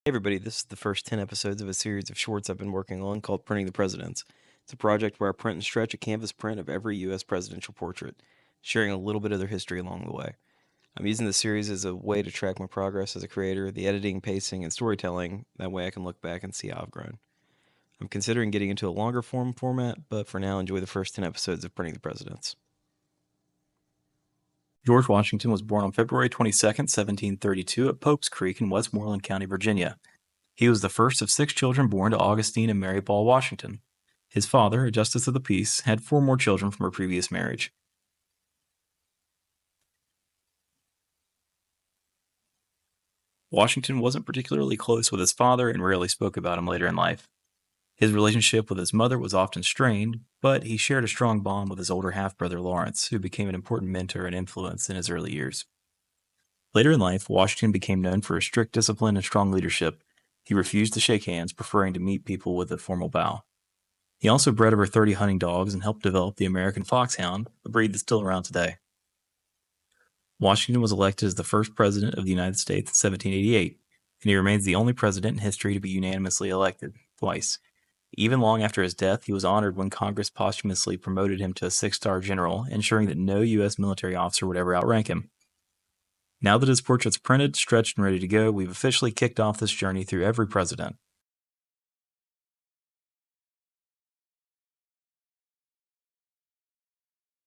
Hey everybody, this is the first 10 episodes of a series of shorts I've been working on called Printing the Presidents. It's a project where I print and stretch a canvas print of every U.S. presidential portrait, sharing a little bit of their history along the way. I'm using this series as a way to track my progress as a creator, the editing, pacing, and storytelling. That way I can look back and see how I've grown. I'm considering getting into a longer form format, but for now, enjoy the first 10 episodes of Printing the Presidents. George Washington was born on February 22, 1732, at Pope's Creek in Westmoreland County, Virginia. He was the first of 6 children born to Augustine and Mary Ball Washington. His father, a justice of the peace, had 4 more children from a previous marriage. Washington wasn't particularly close with his father and rarely spoke about him later in life. His relationship with his mother was often strained, but he shared a strong bond with his older half-brother Lawrence, who became an important mentor and influence in his early years. Later in life, Washington became known for his strict discipline and strong leadership. He refused to shake hands, preferring to meet people with a formal bow. He also bred over 30 hunting dogs and helped develop the American Foxhound, a breed that's still around today. Washington was elected as the first president of the United States in 1788, and he remains the only president in history to be unanimously elected, twice. Even long after his death, he was honored when Congress posthumously promoted him to a 6-star general, ensuring that no U.S. military officer would ever outrank him. Now that his portrait's printed, stretched, and ready to go, we've officially kicked off this journey through every president.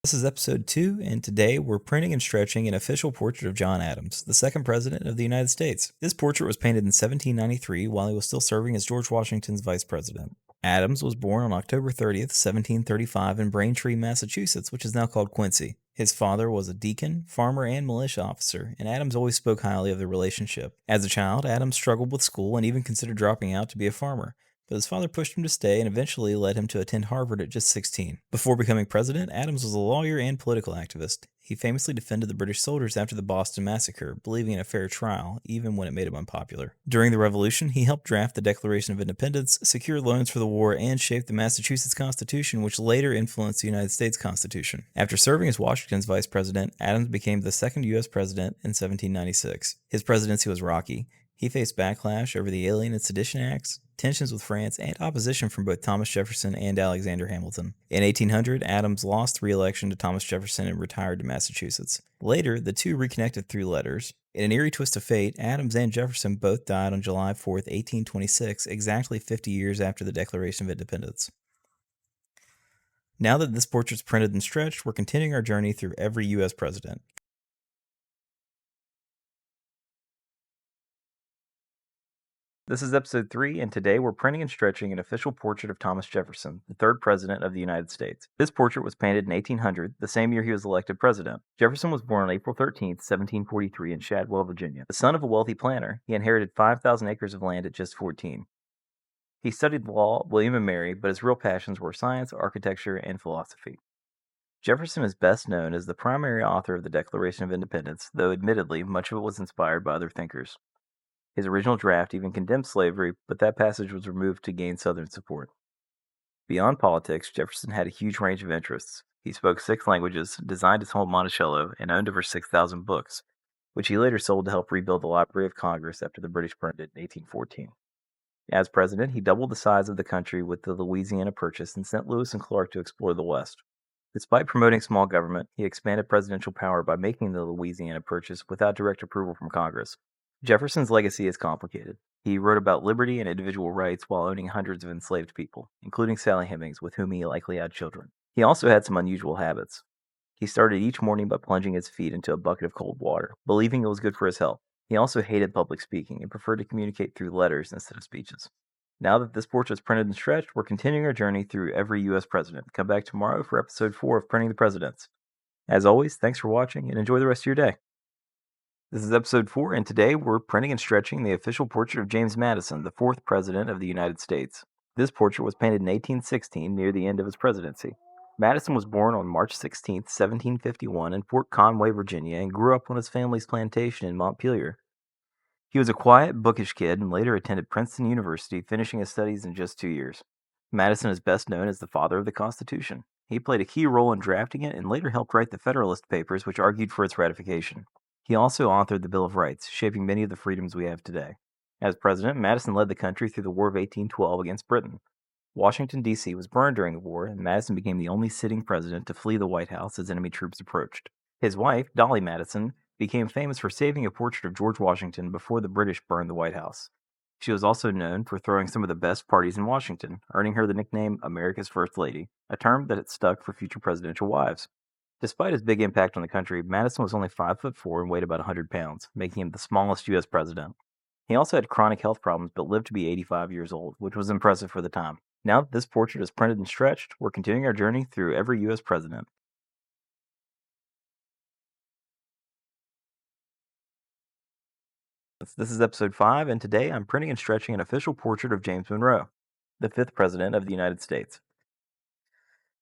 This is episode 2, and today we're printing and stretching an official portrait of John Adams, the second president of the United States. This portrait was painted in 1793 while he was still serving as George Washington's vice president. Adams was born on October 30th, 1735 in Braintree, Massachusetts, which is now called Quincy. His father was a deacon, farmer, and militia officer, and Adams always spoke highly of their relationship. As a child, Adams struggled with school and even considered dropping out to be a farmer, but his father pushed him to stay and eventually led him to attend Harvard at just 16. Before becoming president, Adams was a lawyer and political activist. He famously defended the British soldiers after the Boston Massacre, believing in a fair trial, even when it made him unpopular. During the Revolution, he helped draft the Declaration of Independence, secure loans for the war, and shape the Massachusetts Constitution, which later influenced the United States Constitution. After serving as Washington's vice president, Adams became the second U.S. president in 1796. His presidency was rocky. He faced backlash over the Alien and Sedition Acts, tensions with France, and opposition from both Thomas Jefferson and Alexander Hamilton. In 1800, Adams lost re-election to Thomas Jefferson and retired to Massachusetts. Later, the two reconnected through letters. In an eerie twist of fate, Adams and Jefferson both died on July 4, 1826, exactly 50 years after the Declaration of Independence. Now that this portrait's printed and stretched, we're continuing our journey through every U.S. president. This is episode 3, and today we're printing and stretching an official portrait of Thomas Jefferson, the third president of the United States. This portrait was painted in 1800, the same year he was elected president. Jefferson was born on April 13, 1743 in Shadwell, Virginia. The son of a wealthy planter, he inherited 5,000 acres of land at just 14. He studied law, William and Mary, but his real passions were science, architecture, and philosophy. Jefferson is best known as the primary author of the Declaration of Independence, though admittedly much of it was inspired by other thinkers. His original draft even condemned slavery, but that passage was removed to gain Southern support. Beyond politics, Jefferson had a huge range of interests. He spoke 6 languages, designed his home Monticello, and owned over 6,000 books, which he later sold to help rebuild the Library of Congress after the British burned it in 1814. As president, he doubled the size of the country with the Louisiana Purchase and sent Lewis and Clark to explore the West. Despite promoting small government, he expanded presidential power by making the Louisiana Purchase without direct approval from Congress. Jefferson's legacy is complicated. He wrote about liberty and individual rights while owning hundreds of enslaved people, including Sally Hemings, with whom he likely had children. He also had some unusual habits. He started each morning by plunging his feet into a bucket of cold water, believing it was good for his health. He also hated public speaking and preferred to communicate through letters instead of speeches. Now that this portrait is printed and stretched, we're continuing our journey through every U.S. president. Come back tomorrow for episode 4 of Printing the Presidents. As always, thanks for watching and enjoy the rest of your day. This is episode 4, and today we're printing and stretching the official portrait of James Madison, the 4th President of the United States. This portrait was painted in 1816, near the end of his presidency. Madison was born on March 16, 1751, in Fort Conway, Virginia, and grew up on his family's plantation in Montpelier. He was a quiet, bookish kid and later attended Princeton University, finishing his studies in just 2 years. Madison is best known as the father of the Constitution. He played a key role in drafting it and later helped write the Federalist Papers, which argued for its ratification. He also authored the Bill of Rights, shaping many of the freedoms we have today. As president, Madison led the country through the War of 1812 against Britain. Washington, D.C. was burned during the war, and Madison became the only sitting president to flee the White House as enemy troops approached. His wife, Dolly Madison, became famous for saving a portrait of George Washington before the British burned the White House. She was also known for throwing some of the best parties in Washington, earning her the nickname America's First Lady, a term that had stuck for future presidential wives. Despite his big impact on the country, Madison was only 5'4" and weighed about 100 pounds, making him the smallest U.S. president. He also had chronic health problems but lived to be 85 years old, which was impressive for the time. Now that this portrait is printed and stretched, we're continuing our journey through every U.S. president. This is episode 5, and today I'm printing and stretching an official portrait of James Monroe, the 5th President of the United States.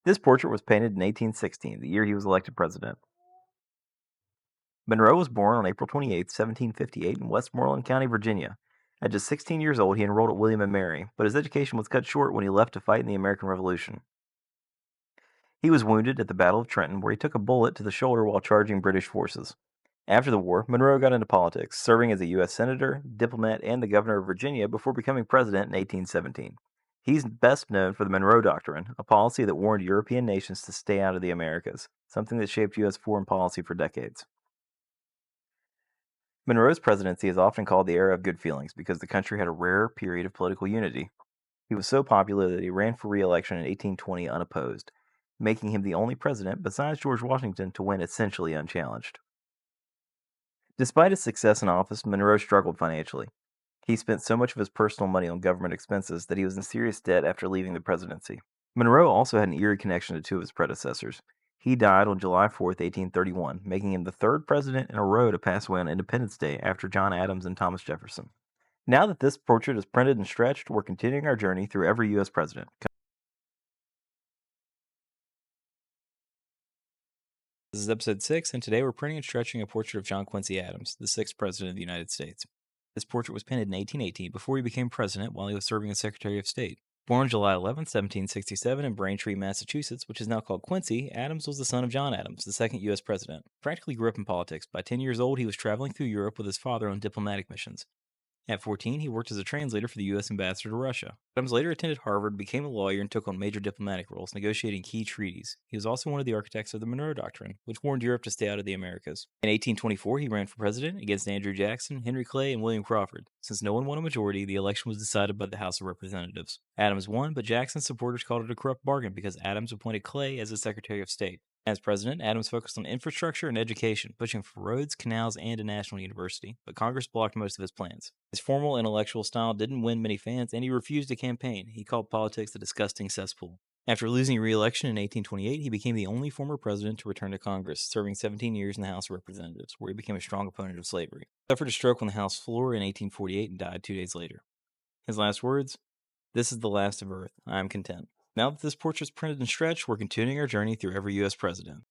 This portrait was painted in 1816, the year he was elected president. Monroe was born on April 28, 1758, in Westmoreland County, Virginia. At just 16 years old, he enrolled at William and Mary, but his education was cut short when he left to fight in the American Revolution. He was wounded at the Battle of Trenton, where he took a bullet to the shoulder while charging British forces. After the war, Monroe got into politics, serving as a U.S. Senator, diplomat, and the governor of Virginia before becoming president in 1817. He's best known for the Monroe Doctrine, a policy that warned European nations to stay out of the Americas, something that shaped U.S. foreign policy for decades. Monroe's presidency is often called the era of good feelings because the country had a rare period of political unity. He was so popular that he ran for re-election in 1820 unopposed, making him the only president besides George Washington to win essentially unchallenged. Despite his success in office, Monroe struggled financially. He spent so much of his personal money on government expenses that he was in serious debt after leaving the presidency. Monroe also had an eerie connection to two of his predecessors. He died on July 4, 1831, making him the third president in a row to pass away on Independence Day after John Adams and Thomas Jefferson. Now that this portrait is printed and stretched, we're continuing our journey through every U.S. president. This is episode 6, and today we're printing and stretching a portrait of John Quincy Adams, the 6th President of the United States. This portrait was painted in 1818 before he became president while he was serving as Secretary of State. Born July 11, 1767 in Braintree, Massachusetts, which is now called Quincy, Adams was the son of John Adams, the second U.S. president. Practically grew up in politics. By 10 years old, he was traveling through Europe with his father on diplomatic missions. At 14, he worked as a translator for the U.S. ambassador to Russia. Adams later attended Harvard, became a lawyer, and took on major diplomatic roles, negotiating key treaties. He was also one of the architects of the Monroe Doctrine, which warned Europe to stay out of the Americas. In 1824, he ran for president against Andrew Jackson, Henry Clay, and William Crawford. Since no one won a majority, the election was decided by the House of Representatives. Adams won, but Jackson's supporters called it a corrupt bargain because Adams appointed Clay as his Secretary of State. As president, Adams focused on infrastructure and education, pushing for roads, canals, and a national university, but Congress blocked most of his plans. His formal intellectual style didn't win many fans, and he refused to campaign. He called politics a disgusting cesspool. After losing re-election in 1828, he became the only former president to return to Congress, serving 17 years in the House of Representatives, where he became a strong opponent of slavery. He suffered a stroke on the House floor in 1848 and died 2 days later. His last words: "This is the last of Earth. I am content." Now that this portrait is printed and stretched, we're continuing our journey through every U.S. president.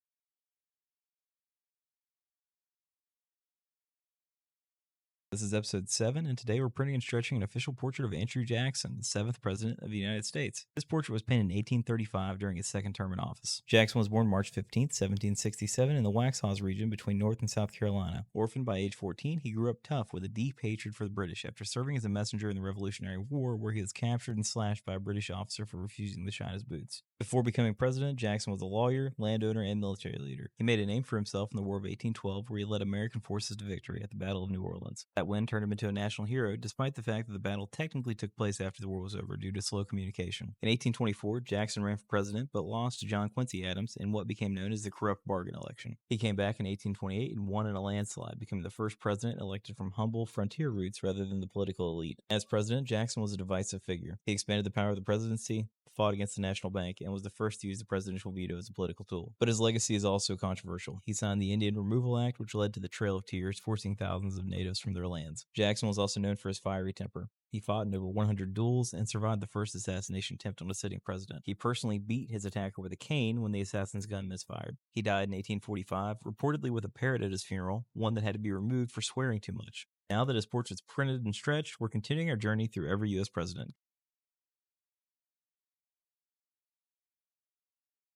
This is episode 7, and today we're printing and stretching an official portrait of Andrew Jackson, the 7th President of the United States. This portrait was painted in 1835 during his second term in office. Jackson was born March 15, 1767, in the Waxhaws region between North and South Carolina. Orphaned by age 14, he grew up tough with a deep hatred for the British after serving as a messenger in the Revolutionary War, where he was captured and slashed by a British officer for refusing to shine his boots. Before becoming president, Jackson was a lawyer, landowner, and military leader. He made a name for himself in the War of 1812, where he led American forces to victory at the Battle of New Orleans. That win turned him into a national hero, despite the fact that the battle technically took place after the war was over due to slow communication. In 1824, Jackson ran for president, but lost to John Quincy Adams in what became known as the corrupt bargain election. He came back in 1828 and won in a landslide, becoming the first president elected from humble frontier roots rather than the political elite. As president, Jackson was a divisive figure. He expanded the power of the presidency, fought against the National Bank, and was the first to use the presidential veto as a political tool. But his legacy is also controversial. He signed the Indian Removal Act, which led to the Trail of Tears, forcing thousands of natives from their lands. Jackson was also known for his fiery temper. He fought in over 100 duels and survived the first assassination attempt on a sitting president. He personally beat his attacker with a cane when the assassin's gun misfired. He died in 1845, reportedly with a parrot at his funeral, one that had to be removed for swearing too much. Now that his portrait's printed and stretched, we're continuing our journey through every U.S. president.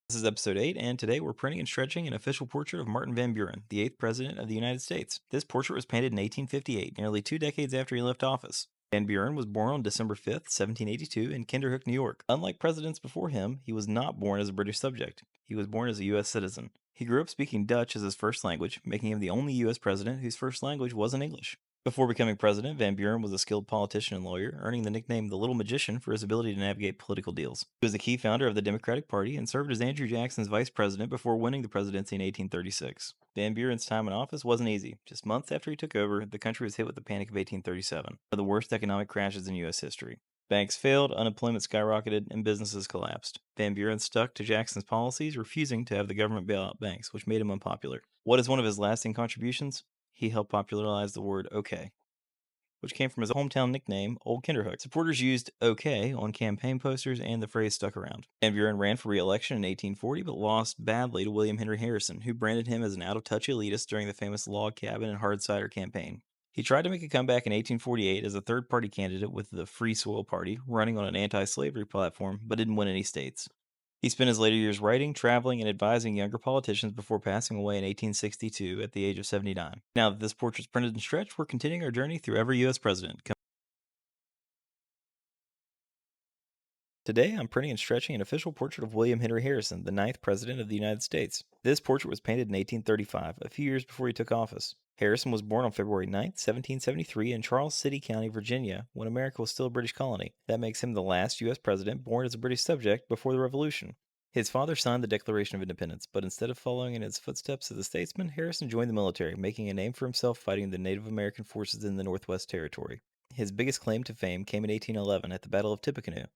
This is episode 8, and today we're printing and stretching an official portrait of Martin Van Buren, the 8th President of the United States. This portrait was painted in 1858, nearly 2 decades after he left office. Van Buren was born on December 5th, 1782, in Kinderhook, New York. Unlike presidents before him, he was not born as a British subject. He was born as a U.S. citizen. He grew up speaking Dutch as his first language, making him the only U.S. president whose first language wasn't English. Before becoming president, Van Buren was a skilled politician and lawyer, earning the nickname the Little Magician for his ability to navigate political deals. He was a key founder of the Democratic Party and served as Andrew Jackson's vice president before winning the presidency in 1836. Van Buren's time in office wasn't easy. Just months after he took over, the country was hit with the Panic of 1837, one of the worst economic crashes in U.S. history. Banks failed, unemployment skyrocketed, and businesses collapsed. Van Buren stuck to Jackson's policies, refusing to have the government bail out banks, which made him unpopular. What is one of his lasting contributions? He helped popularize the word okay, which came from his hometown nickname, Old Kinderhook. Supporters used OK on campaign posters, and the phrase stuck around. Van Buren ran for re-election in 1840, but lost badly to William Henry Harrison, who branded him as an out-of-touch elitist during the famous log cabin and hard cider campaign. He tried to make a comeback in 1848 as a third-party candidate with the Free Soil Party, running on an anti-slavery platform, but didn't win any states. He spent his later years writing, traveling, and advising younger politicians before passing away in 1862 at the age of 79. Now that this portrait's printed and stretched, we're continuing our journey through every U.S. president. Today, I'm printing and stretching an official portrait of William Henry Harrison, the 9th President of the United States. This portrait was painted in 1835, a few years before he took office. Harrison was born on February 9, 1773, in Charles City County, Virginia, when America was still a British colony. That makes him the last U.S. president born as a British subject before the Revolution. His father signed the Declaration of Independence, but instead of following in his footsteps as a statesman, Harrison joined the military, making a name for himself fighting the Native American forces in the Northwest Territory. His biggest claim to fame came in 1811 at the Battle of Tippecanoe,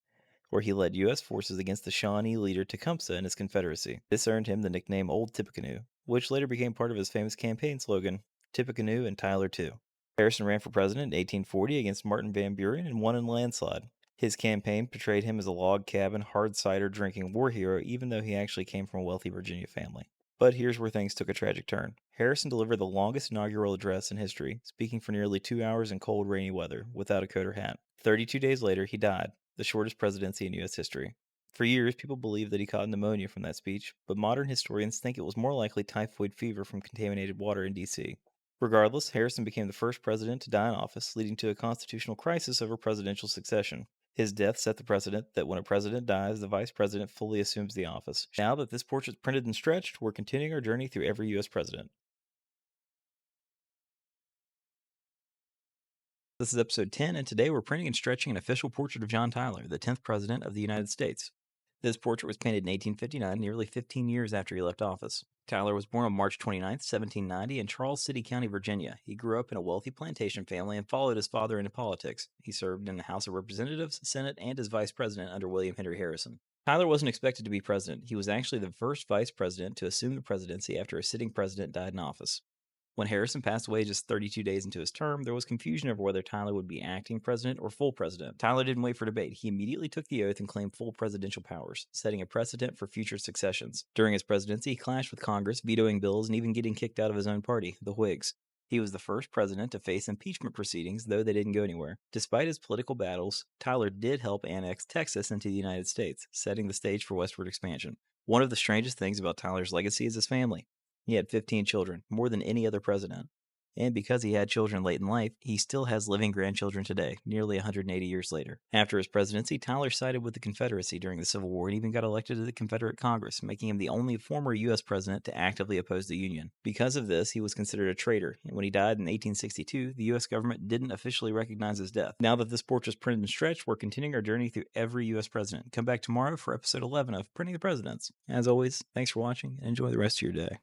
where he led U.S. forces against the Shawnee leader Tecumseh and his Confederacy. This earned him the nickname Old Tippecanoe, which later became part of his famous campaign slogan, Tippecanoe and Tyler too. Harrison ran for president in 1840 against Martin Van Buren and won in a landslide. His campaign portrayed him as a log cabin, hard cider drinking war hero, even though he actually came from a wealthy Virginia family. But here's where things took a tragic turn. Harrison delivered the longest inaugural address in history, speaking for nearly 2 hours in cold, rainy weather, without a coat or hat. 32 days later, he died, the shortest presidency in U.S. history. For years, people believed that he caught pneumonia from that speech, but modern historians think it was more likely typhoid fever from contaminated water in D.C. Regardless, Harrison became the first president to die in office, leading to a constitutional crisis over presidential succession. His death set the precedent that when a president dies, the vice president fully assumes the office. Now that this portrait's printed and stretched, we're continuing our journey through every U.S. president. This is episode 10, and today we're printing and stretching an official portrait of John Tyler, the 10th President of the United States. This portrait was painted in 1859, nearly 15 years after he left office. Tyler was born on March 29, 1790, in Charles City County, Virginia. He grew up in a wealthy plantation family and followed his father into politics. He served in the House of Representatives, Senate, and as vice president under William Henry Harrison. Tyler wasn't expected to be president. He was actually the first vice president to assume the presidency after a sitting president died in office. When Harrison passed away just 32 days into his term, there was confusion over whether Tyler would be acting president or full president. Tyler didn't wait for debate. He immediately took the oath and claimed full presidential powers, setting a precedent for future successions. During his presidency, he clashed with Congress, vetoing bills and even getting kicked out of his own party, the Whigs. He was the first president to face impeachment proceedings, though they didn't go anywhere. Despite his political battles, Tyler did help annex Texas into the United States, setting the stage for westward expansion. One of the strangest things about Tyler's legacy is his family. He had 15 children, more than any other president. And because he had children late in life, he still has living grandchildren today, nearly 180 years later. After his presidency, Tyler sided with the Confederacy during the Civil War and even got elected to the Confederate Congress, making him the only former U.S. president to actively oppose the Union. Because of this, he was considered a traitor, and when he died in 1862, the U.S. government didn't officially recognize his death. Now that this portrait's printed and stretched, we're continuing our journey through every U.S. president. Come back tomorrow for episode 11 of Printing the Presidents. As always, thanks for watching, and enjoy the rest of your day.